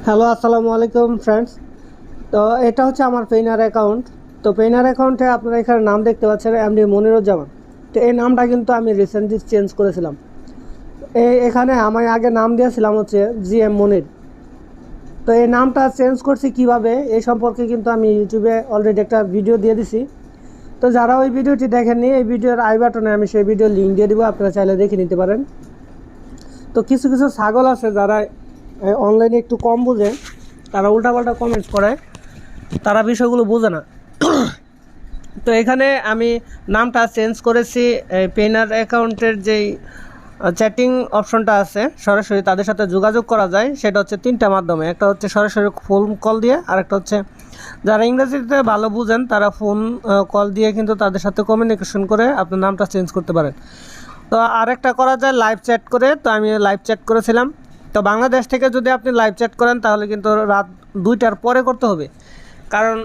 Hello, আসসালামু আলাইকুম friends. তো এটা হচ্ছে আমার পেইনার অ্যাকাউন্ট। তো পেইনার অ্যাকাউন্টে আপনারা এখানে নাম দেখতে পাচ্ছেন এমডি মনিরুজ্জামান। তো এই নামটা কিন্তু আমি রিসেন্টলি চেঞ্জ করেছিলাম। এখানে আমি আগে নাম দিয়েছিলাম হচ্ছে জিএম মনির। তো এই নামটা চেঞ্জ করছি কিভাবে এই সম্পর্কে কিন্তু আমি ইউটিউবে অলরেডি একটা ভিডিও দিয়ে দিছি। তো যারা ওই ভিডিওটি দেখেননি, এই ভিডিওর আই বাটনে আমি সেই ভিডিওর লিঙ্ক দিয়ে দিব, আপনারা চাইলে দেখে নিতে পারেন। তো কিছু কিছু ছাগল আছে যারা অনলাইনে একটু কম বোঝে, তারা উল্টাপাল্টা কমেন্টস করে, তারা বিষয়গুলো বোঝে না। তো এখানে আমি নামটা চেঞ্জ করেছি। পেইনার অ্যাকাউন্টের যেই চ্যাটিং অপশনটা আছে, সরাসরি তাদের সাথে যোগাযোগ করা যায়, সেটা হচ্ছে তিনটা মাধ্যমে। একটা হচ্ছে সরাসরি ফোন কল দিয়ে, আরেকটা হচ্ছে যারা ইংরেজিতে ভালো বুঝেন তারা ফোন কল দিয়ে কিন্তু তাদের সাথে কমিউনিকেশন করে আপনার নামটা চেঞ্জ করতে পারেন। তো আরেকটা করা যায় লাইভ চ্যাট করে। তো আমি লাইভ চ্যাট করেছিলাম। তো বাংলাদেশ থেকে যদি আপনি লাইভ চ্যাট করেন তাহলে কিন্তু রাত 2টার পরে করতে হবে, কারণ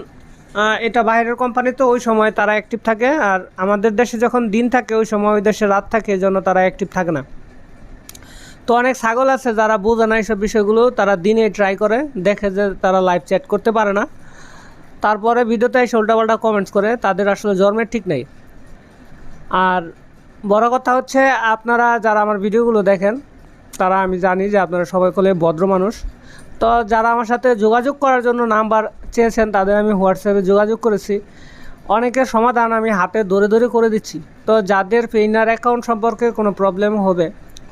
এটা বাইরের কোম্পানি, তো ওই সময় তারা অ্যাক্টিভ থাকে। আর আমাদের দেশে যখন দিন থাকে ওই সময় ওই দেশে রাত থাকে, এই জন্য তারা অ্যাক্টিভ থাকে না। তো অনেক ছাগল আছে যারা বোঝে না এইসব বিষয়গুলো, তারা দিনে ট্রাই করে, দেখে যে তারা লাইভ চ্যাট করতে পারে না, তারপরে ভিডিওতে এসে উল্টাপাল্টা কমেন্টস করে, তাদের আসলে জন্মের ঠিক নেই। আর বড় কথা হচ্ছে, আপনারা যারা আমার ভিডিওগুলো দেখেন তারা, আমি জানি যে আপনারা সবাই হলে ভদ্র মানুষ। তো যারা আমার সাথে যোগাযোগ করার জন্য নাম্বার চেয়েছেন তাদের আমি হোয়াটসঅ্যাপে যোগাযোগ করেছি। অনেকের সমাধান আমি হাতে ধরে ধরে করে দিচ্ছি। তো যাদের পেইনার অ্যাকাউন্ট সম্পর্কে কোনো প্রবলেম হবে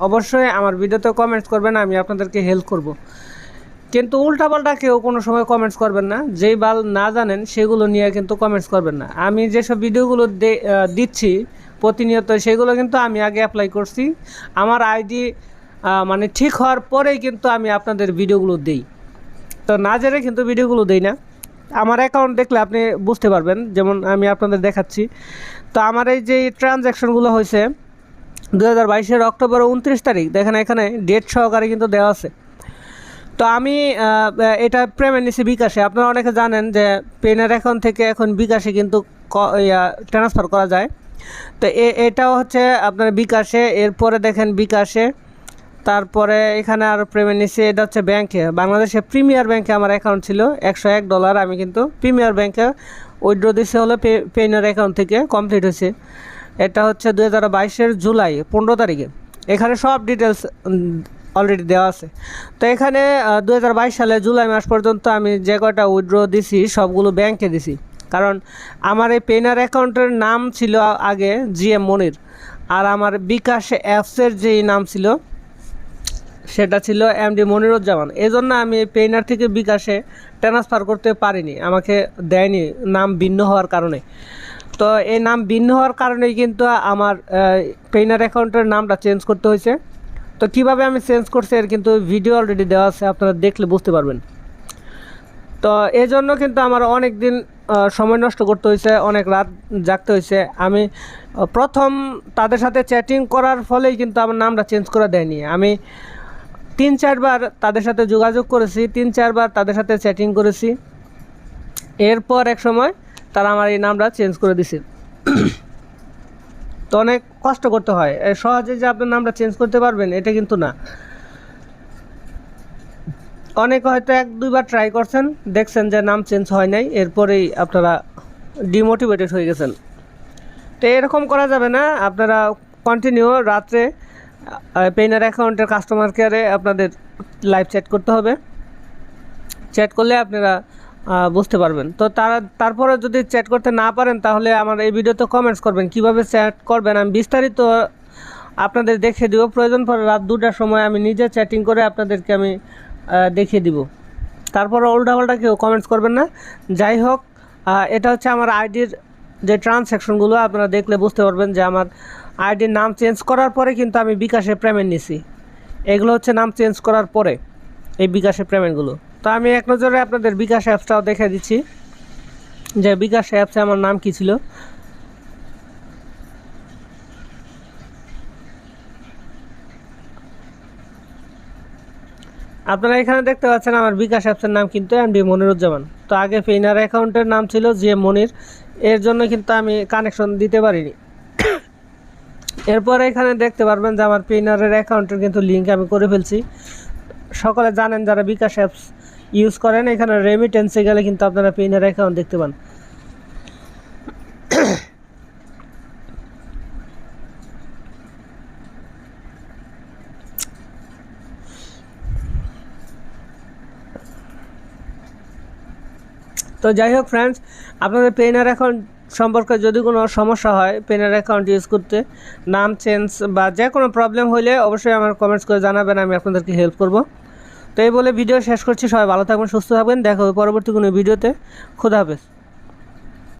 অবশ্যই আমার ভিডিওতে কমেন্টস করবেন, আমি আপনাদেরকে হেল্প করব। কিন্তু উল্টাপাল্টা কেউ কোনো সময় কমেন্টস করবেন না, যেই বাল না জানেন সেগুলো নিয়ে কিন্তু কমেন্টস করবেন না। আমি যেসব ভিডিওগুলো দিচ্ছি প্রতিনিয়ত, সেগুলো কিন্তু আমি আগে অ্যাপ্লাই করছি। আমার আইডি মানে ঠিক হওয়ার পরেই কিন্তু আমি আপনাদের ভিডিওগুলো দিই। তো না জেনে কিন্তু ভিডিওগুলো দিই না। আমার অ্যাকাউন্ট দেখলে আপনি বুঝতে পারবেন, যেমন আমি আপনাদের দেখাচ্ছি। তো আমার এই যে ট্রানজ্যাকশনগুলো হয়েছে 2022-এর অক্টোবর 29 তারিখ, দেখেন এখানে ডেট সহকারে কিন্তু দেওয়া আছে। তো আমি এটা পেমেন্ট নিছি বিকাশে। আপনারা অনেকে জানেন যে পেইনার অ্যাকাউন্ট থেকে এখন বিকাশে কিন্তু ট্রান্সফার করা যায়। তো এটাও হচ্ছে আপনার বিকাশে, এরপরে দেখেন বিকাশে, তারপরে এখানে আর পেমেন্ট নিচ্ছে, এটা হচ্ছে ব্যাংকে, বাংলাদেশে প্রিমিয়ার ব্যাংকে আমার অ্যাকাউন্ট ছিল $101। আমি কিন্তু প্রিমিয়ার ব্যাংকে উইথড্র দিচ্ছে হলো পেইনার অ্যাকাউন্ট থেকে, কমপ্লিট হয়েছে। এটা হচ্ছে 2022-এর জুলাই 15 তারিখে। এখানে সব ডিটেলস অলরেডি দেওয়া আছে। তো এখানে 2022 সালে জুলাই মাস পর্যন্ত আমি যে কয়টা উইথড্র দিছি সবগুলো ব্যাংকে দিছি, কারণ আমার এই পেইনার অ্যাকাউন্টের নাম ছিল আগে জিএম মনির, আর আমার বিকাশ অ্যাপসের যেই নাম ছিল সেটা ছিল এমডি মনিরুজ্জামান। এই জন্য আমি এই পেইনার থেকে বিকাশে ট্রান্সফার করতে পারিনি, আমাকে দেয়নি নাম ভিন্ন হওয়ার কারণে। তো এই নাম ভিন্ন হওয়ার কারণেই কিন্তু আমার পেইনার অ্যাকাউন্টের নামটা চেঞ্জ করতে হয়েছে। তো কীভাবে আমি চেঞ্জ করছি এর কিন্তু ভিডিও অলরেডি দেওয়া আছে, আপনারা দেখলে বুঝতে পারবেন। তো এই জন্য কিন্তু আমার অনেক দিন সময় নষ্ট করতে হয়েছে, অনেক রাত জাগতে হয়েছে। আমি প্রথম তাদের সাথে চ্যাটিং করার ফলেই কিন্তু আমার নামটা চেঞ্জ করে দেয়নি। আমি 3-4 বার তাদের সাথে যোগাযোগ করেছি, 3-4 বার তাদের সাথে চ্যাটিং করেছি, এরপর এক সময় তারা আমার এই নামটা চেঞ্জ করে দিছে। তো অনেক কষ্ট করতে হয়, সহজে যে আপনার নামটা চেঞ্জ করতে পারবেন এটা কিন্তু না। অনেকে হয়তো 1-2 বার ট্রাই করছেন, দেখছেন যে নাম চেঞ্জ হয় নাই, এরপরেই আপনারা ডিমোটিভেটেড হয়ে গেছেন। তো এরকম করা যাবে না, আপনারা কন্টিনিউ রাত্রে পেইনার অ্যাকাউন্টের কাস্টমার কেয়ারে আপনাদের লাইভ চ্যাট করতে হবে। চ্যাট করলে আপনারা বুঝতে পারবেন। তো তারপরে যদি চ্যাট করতে না পারেন তাহলে আমার এই ভিডিওতে কমেন্টস করবেন, কিভাবে চ্যাট করবেন আমি বিস্তারিত আপনাদের দেখিয়ে দিব। প্রয়োজন পড়ে রাত 2টার সময় আমি নিজে চ্যাটিং করে আপনাদেরকে আমি দেখিয়ে দিব। তারপরে উল্টাপাল্টা কেউ কমেন্টস করবেন না। যাই হোক, এটা হচ্ছে আমার আইডির যে ট্রানজ্যাকশনগুলো, আপনারা দেখলে বুঝতে পারবেন যে আমার আইডির নাম চেঞ্জ করার পরে কিন্তু আমি বিকাশে পেমেন্ট নিছি। এগুলো হচ্ছে নাম চেঞ্জ করার পরে এই বিকাশের পেমেন্টগুলো। তো আমি এক নজরে আপনাদের বিকাশ অ্যাপসটাও দেখে দিচ্ছি যে বিকাশ অ্যাপসে আমার নাম কী ছিল। আপনারা এখানে দেখতে পাচ্ছেন আমার বিকাশ অ্যাপসের নাম কিন্তু এমডি মনিরুজ্জামান। তো আগে পেইনার অ্যাকাউন্টের নাম ছিল জিএম মনির, এর জন্য কিন্তু আমি কানেকশন দিতে পারিনি। এরপরে এখানে দেখতে পারবেন যে আমার পেইনারের অ্যাকাউন্টের কিন্তু লিঙ্ক আমি করে ফেলছি। সকলে জানেন যারা বিকাশ অ্যাপস ইউজ করেন, এখানে রেমিটেন্সে গেলে কিন্তু আপনারা পেইনার অ্যাকাউন্ট দেখতে পান। তো যাই হোক ফ্রেন্ডস, আপনাদের পেইনার অ্যাকাউন্ট সম্পর্কে যদি কোনো সমস্যা হয় পেইনার অ্যাকাউন্ট ইউজ করতে, নাম চেঞ্জ বা যে কোনো প্রবলেম হলে অবশ্যই আমার কমেন্টস করে জানাবেন, আমি আপনাদেরকে হেল্প করব। তো এই বলে ভিডিও শেষ করছি। সবাই ভালো থাকবেন, সুস্থ থাকবেন, দেখা হবে পরবর্তী কোনো ভিডিওতে। খোদা হাফেজ।